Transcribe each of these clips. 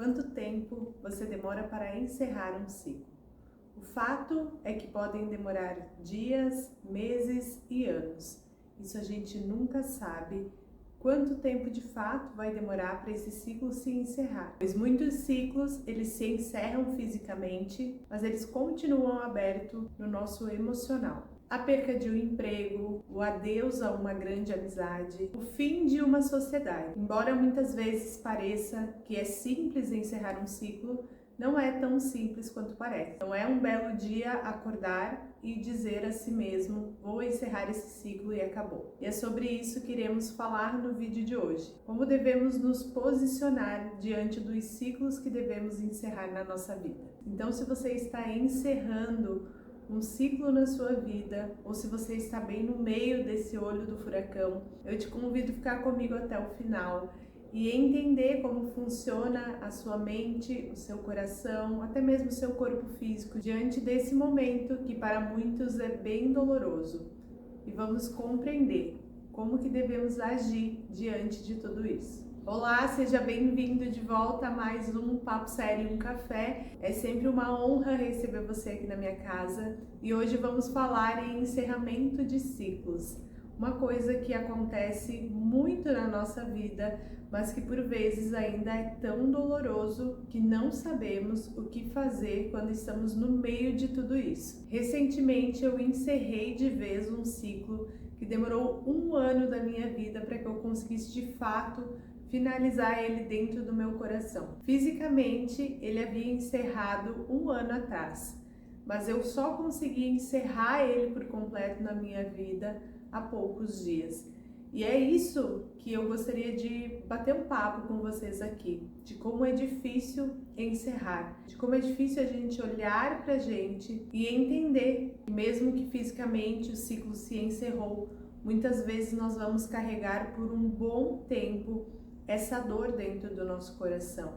Quanto tempo você demora para encerrar um ciclo? O fato é que podem demorar dias, meses e anos. Isso a gente nunca sabe quanto tempo de fato vai demorar para esse ciclo se encerrar. Pois muitos ciclos, eles se encerram fisicamente, mas eles continuam abertos no nosso emocional. A perca de um emprego, o adeus a uma grande amizade, o fim de uma sociedade. Embora muitas vezes pareça que é simples encerrar um ciclo, não é tão simples quanto parece. Não é um belo dia acordar e dizer a si mesmo, vou encerrar esse ciclo e acabou. E é sobre isso que iremos falar no vídeo de hoje. Como devemos nos posicionar diante dos ciclos que devemos encerrar na nossa vida. Então, se você está encerrando um ciclo na sua vida, ou se você está bem no meio desse olho do furacão, eu te convido a ficar comigo até o final e entender como funciona a sua mente, o seu coração, até mesmo o seu corpo físico diante desse momento que para muitos é bem doloroso. E vamos compreender como que devemos agir diante de tudo isso. Olá, seja bem-vindo de volta a mais um Papo Sério e um Café. É sempre uma honra receber você aqui na minha casa e hoje vamos falar em encerramento de ciclos. Uma coisa que acontece muito na nossa vida, mas que por vezes ainda é tão doloroso que não sabemos o que fazer quando estamos no meio de tudo isso. Recentemente eu encerrei de vez um ciclo que demorou 1 ano da minha vida para que eu conseguisse de fato finalizar ele dentro do meu coração. Fisicamente, ele havia encerrado 1 ano atrás, mas eu só consegui encerrar ele por completo na minha vida há poucos dias. E é isso que eu gostaria de bater um papo com vocês aqui, de como é difícil encerrar, de como é difícil a gente olhar pra gente e entender que mesmo que fisicamente o ciclo se encerrou, muitas vezes nós vamos carregar por um bom tempo essa dor dentro do nosso coração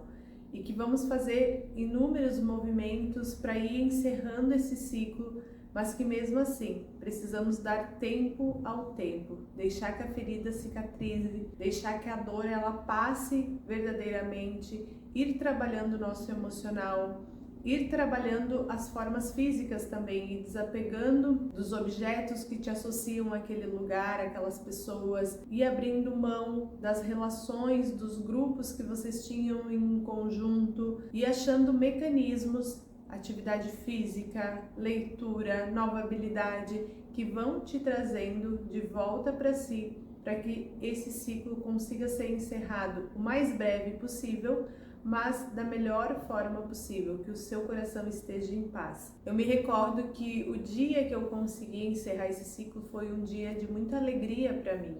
e que vamos fazer inúmeros movimentos para ir encerrando esse ciclo, mas que mesmo assim precisamos dar tempo ao tempo, deixar que a ferida cicatrize, deixar que a dor ela passe verdadeiramente, ir trabalhando o nosso emocional, ir trabalhando as formas físicas também e desapegando dos objetos que te associam àquele lugar, aquelas pessoas, e abrindo mão das relações, dos grupos que vocês tinham em conjunto e achando mecanismos, atividade física, leitura, nova habilidade que vão te trazendo de volta para si, para que esse ciclo consiga ser encerrado o mais breve possível, mas da melhor forma possível, que o seu coração esteja em paz. Eu me recordo que o dia que eu consegui encerrar esse ciclo foi um dia de muita alegria para mim,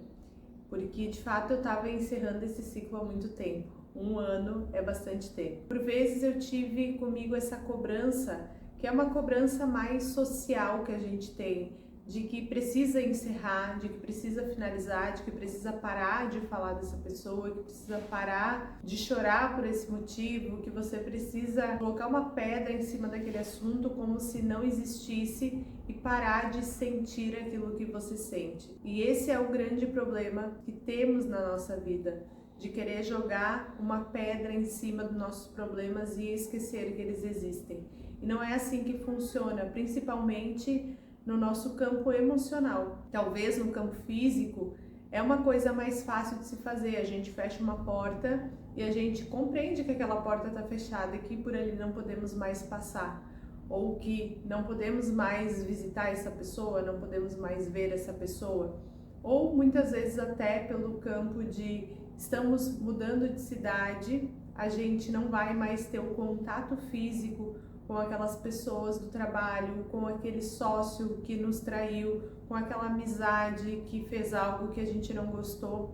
porque de fato eu estava encerrando esse ciclo há muito tempo. 1 ano é bastante tempo. Por vezes eu tive comigo essa cobrança, que é uma cobrança mais social que a gente tem, de que precisa encerrar, de que precisa finalizar, de que precisa parar de falar dessa pessoa, que precisa parar de chorar por esse motivo, que você precisa colocar uma pedra em cima daquele assunto como se não existisse e parar de sentir aquilo que você sente. E esse é o grande problema que temos na nossa vida, de querer jogar uma pedra em cima dos nossos problemas e esquecer que eles existem. E não é assim que funciona, principalmente no nosso campo emocional. Talvez no campo físico é uma coisa mais fácil de se fazer. A gente fecha uma porta e a gente compreende que aquela porta está fechada e que por ali não podemos mais passar, ou que não podemos mais visitar essa pessoa, não podemos mais ver essa pessoa, ou muitas vezes até pelo campo de estamos mudando de cidade, a gente não vai mais ter o contato físico com aquelas pessoas do trabalho, com aquele sócio que nos traiu, com aquela amizade que fez algo que a gente não gostou,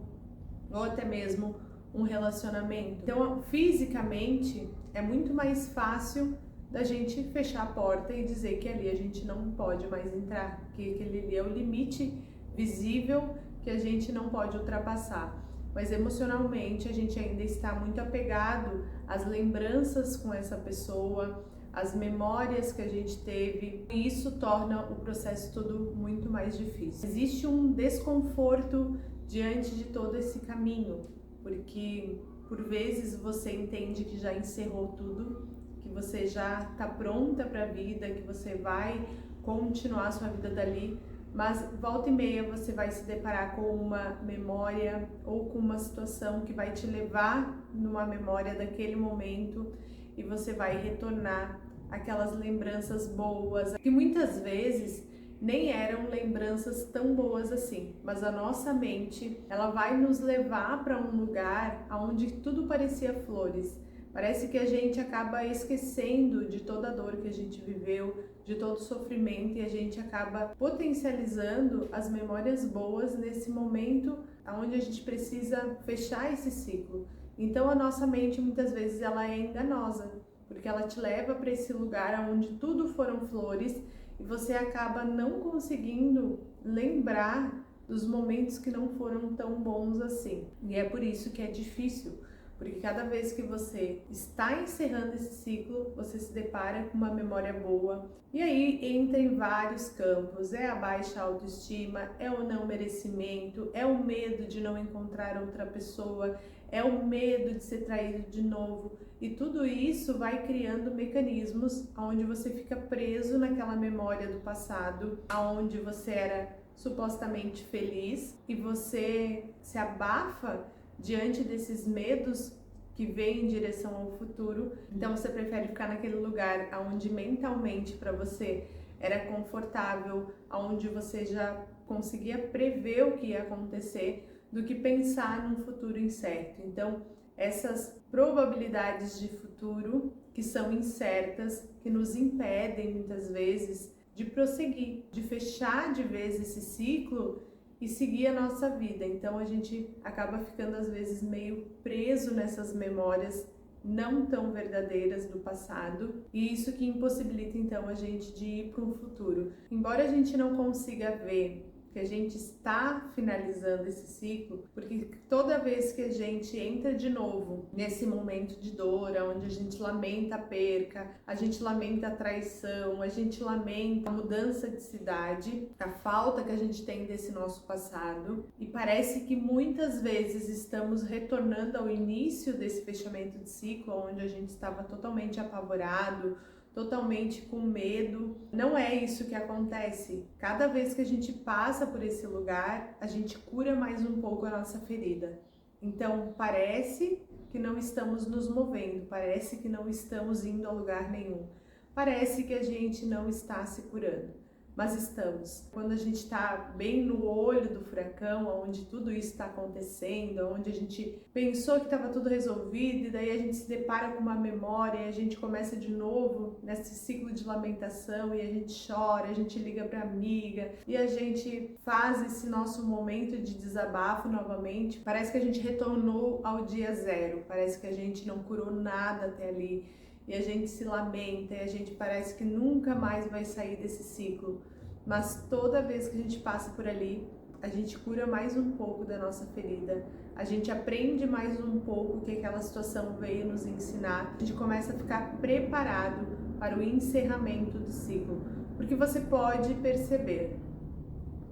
ou até mesmo um relacionamento. Então, fisicamente, é muito mais fácil da gente fechar a porta e dizer que ali a gente não pode mais entrar, que aquele ali é o limite visível que a gente não pode ultrapassar. Mas emocionalmente a gente ainda está muito apegado às lembranças com essa pessoa, as memórias que a gente teve, e isso torna o processo todo muito mais difícil. Existe um desconforto diante de todo esse caminho, porque Por vezes você entende que já encerrou tudo, que você já está pronta para a vida, que você vai continuar a sua vida dali, mas volta e meia você vai se deparar com uma memória ou com uma situação que vai te levar numa memória daquele momento e você vai retornar aquelas lembranças boas, que muitas vezes nem eram lembranças tão boas assim, mas a nossa mente, ela vai nos levar para um lugar onde tudo parecia flores. Parece que a gente acaba esquecendo de toda a dor que a gente viveu, de todo o sofrimento, e a gente acaba potencializando as memórias boas nesse momento onde a gente precisa fechar esse ciclo. Então a nossa mente muitas vezes ela é enganosa, porque ela te leva para esse lugar onde tudo foram flores e você acaba não conseguindo lembrar dos momentos que não foram tão bons assim. E é por isso que é difícil, porque cada vez que você está encerrando esse ciclo, você se depara com uma memória boa. E aí entra em vários campos, é a baixa autoestima, é o não merecimento, é o medo de não encontrar outra pessoa, é o medo de ser traído de novo. E tudo isso vai criando mecanismos onde você fica preso naquela memória do passado, onde você era supostamente feliz e você se abafa diante desses medos que vêm em direção ao futuro. Então você prefere ficar naquele lugar onde mentalmente para você era confortável, onde você já conseguia prever o que ia acontecer, do que pensar num futuro incerto. Então essas probabilidades de futuro que são incertas, que nos impedem muitas vezes de prosseguir, de fechar de vez esse ciclo e seguir a nossa vida. Então a gente acaba ficando às vezes meio preso nessas memórias não tão verdadeiras do passado, e isso que impossibilita então a gente de ir para um futuro. Embora a gente não consiga ver que a gente está finalizando esse ciclo, porque toda vez que a gente entra de novo nesse momento de dor, onde a gente lamenta a perca, a gente lamenta a traição, a gente lamenta a mudança de cidade, a falta que a gente tem desse nosso passado, e parece que muitas vezes estamos retornando ao início desse fechamento de ciclo, onde a gente estava totalmente apavorado, totalmente com medo. Não é isso que acontece. Cada vez que a gente passa por esse lugar, a gente cura mais um pouco a nossa ferida. Então, parece que não estamos nos movendo, parece que não estamos indo a lugar nenhum, parece que a gente não está se curando. Mas estamos. Quando a gente está bem no olho do furacão, onde tudo isso está acontecendo, onde a gente pensou que estava tudo resolvido, e daí a gente se depara com uma memória e a gente começa de novo nesse ciclo de lamentação, e a gente chora, a gente liga para amiga e a gente faz esse nosso momento de desabafo novamente. Parece que a gente retornou ao dia zero, parece que a gente não curou nada até ali. E a gente se lamenta, e a gente parece que nunca mais vai sair desse ciclo. Mas toda vez que a gente passa por ali, a gente cura mais um pouco da nossa ferida, a gente aprende mais um pouco o que aquela situação veio nos ensinar, a gente começa a ficar preparado para o encerramento do ciclo. Porque você pode perceber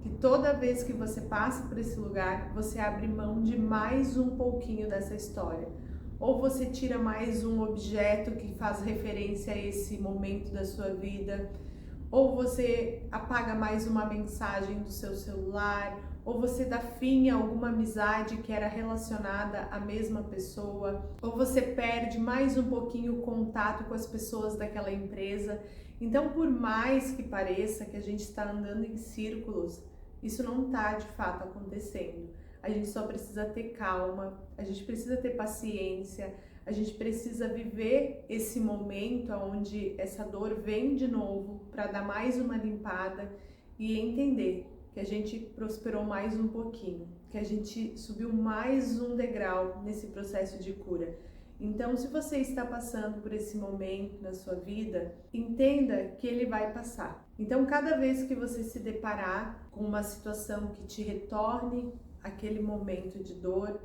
que toda vez que você passa por esse lugar, você abre mão de mais um pouquinho dessa história. Ou você tira mais um objeto que faz referência a esse momento da sua vida, ou você apaga mais uma mensagem do seu celular, ou você dá fim a alguma amizade que era relacionada à mesma pessoa, ou você perde mais um pouquinho o contato com as pessoas daquela empresa. Então, por mais que pareça que a gente está andando em círculos, isso não está de fato acontecendo. A gente só precisa ter calma, a gente precisa ter paciência, a gente precisa viver esse momento onde essa dor vem de novo para dar mais uma limpada e entender que a gente prosperou mais um pouquinho, que a gente subiu mais um degrau nesse processo de cura. Então, se você está passando por esse momento na sua vida, entenda que ele vai passar. Então, cada vez que você se deparar com uma situação que te retorne aquele momento de dor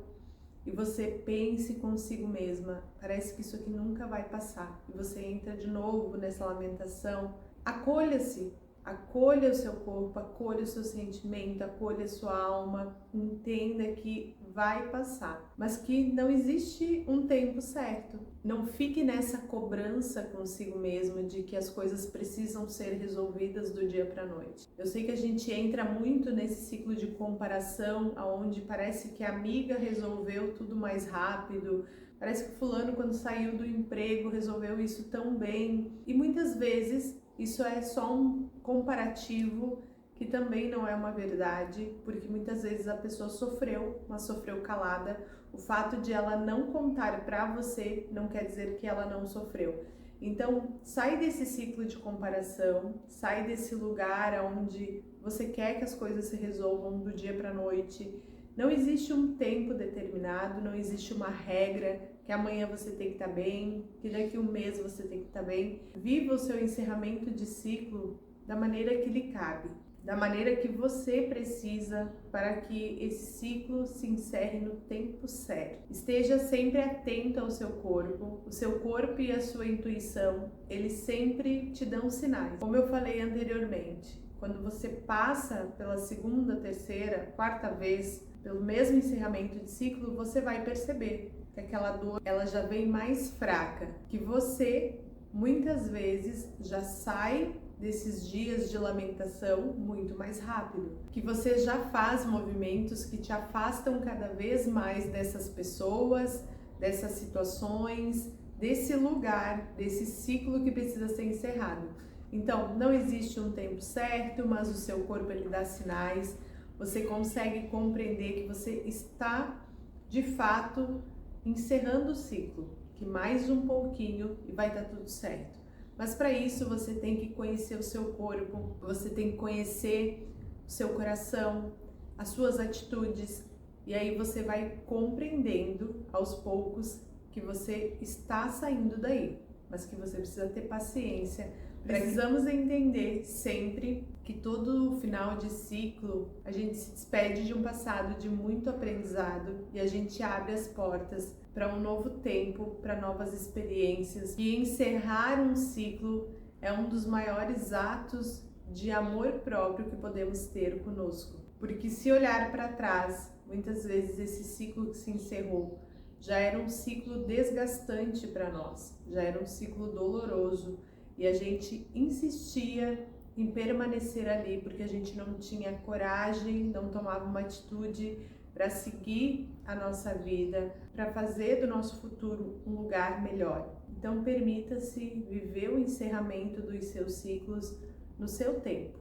e você pense consigo mesma, parece que isso aqui nunca vai passar, e você entra de novo nessa lamentação, acolha-se, Acolha o seu corpo, acolha o seu sentimento, acolha a sua alma, entenda que vai passar, mas que não existe um tempo certo. Não fique nessa cobrança consigo mesmo de que as coisas precisam ser resolvidas do dia para a noite. Eu sei que a gente entra muito nesse ciclo de comparação, onde parece que a amiga resolveu tudo mais rápido, parece que fulano quando saiu do emprego resolveu isso tão bem, e muitas vezes isso é só um comparativo que também não é uma verdade, porque muitas vezes a pessoa sofreu, mas sofreu calada. O fato de ela não contar para você não quer dizer que ela não sofreu. Então, sai desse ciclo de comparação, sai desse lugar onde você quer que as coisas se resolvam do dia para a noite. Não existe um tempo determinado, não existe uma regra que amanhã você tem que estar bem, que daqui a um mês você tem que estar bem. Viva o seu encerramento de ciclo da maneira que lhe cabe, da maneira que você precisa para que esse ciclo se encerre no tempo certo. Esteja sempre atento ao seu corpo. O seu corpo e a sua intuição, eles sempre te dão sinais. Como eu falei anteriormente, quando você passa pela segunda, terceira, quarta vez pelo mesmo encerramento de ciclo, você vai perceber que aquela dor ela já vem mais fraca, que você muitas vezes já sai desses dias de lamentação muito mais rápido, que você já faz movimentos que te afastam cada vez mais dessas pessoas, dessas situações, desse lugar, desse ciclo que precisa ser encerrado. Então, não existe um tempo certo, mas o seu corpo ele dá sinais. Você consegue compreender que você está, de fato, encerrando o ciclo, que mais um pouquinho e vai dar tudo certo. Mas para isso você tem que conhecer o seu corpo, você tem que conhecer o seu coração, as suas atitudes, e aí você vai compreendendo aos poucos que você está saindo daí, mas que você precisa ter paciência. Precisamos entender sempre que todo final de ciclo a gente se despede de um passado de muito aprendizado e a gente abre as portas para um novo tempo, para novas experiências. E encerrar um ciclo é um dos maiores atos de amor próprio que podemos ter conosco. Porque se olhar para trás, muitas vezes esse ciclo que se encerrou já era um ciclo desgastante para nós, já era um ciclo doloroso. E a gente insistia em permanecer ali porque a gente não tinha coragem, não tomava uma atitude para seguir a nossa vida, para fazer do nosso futuro um lugar melhor. Então permita-se viver o encerramento dos seus ciclos no seu tempo.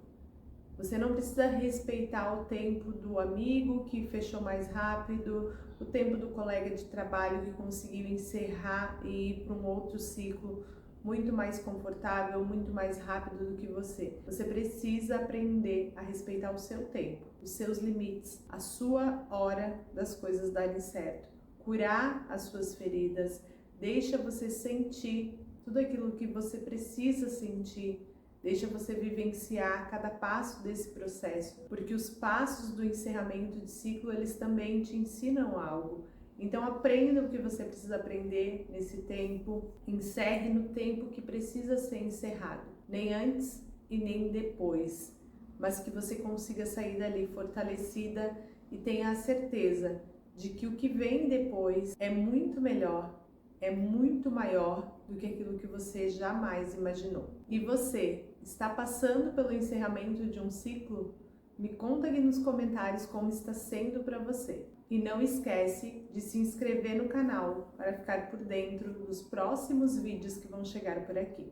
Você não precisa respeitar o tempo do amigo que fechou mais rápido, o tempo do colega de trabalho que conseguiu encerrar e ir para um outro ciclo muito mais confortável, muito mais rápido do que você. Você precisa aprender a respeitar o seu tempo, os seus limites, a sua hora das coisas darem certo. Curar as suas feridas, deixa você sentir tudo aquilo que você precisa sentir, deixa você vivenciar cada passo desse processo, porque os passos do encerramento de ciclo, eles também te ensinam algo. Então aprenda o que você precisa aprender nesse tempo, encerre no tempo que precisa ser encerrado, nem antes e nem depois, mas que você consiga sair dali fortalecida e tenha a certeza de que o que vem depois é muito melhor, é muito maior do que aquilo que você jamais imaginou. E você está passando pelo encerramento de um ciclo? Me conta aqui nos comentários como está sendo para você. E não esquece de se inscrever no canal para ficar por dentro dos próximos vídeos que vão chegar por aqui.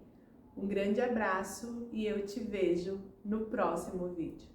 Um grande abraço e eu te vejo no próximo vídeo.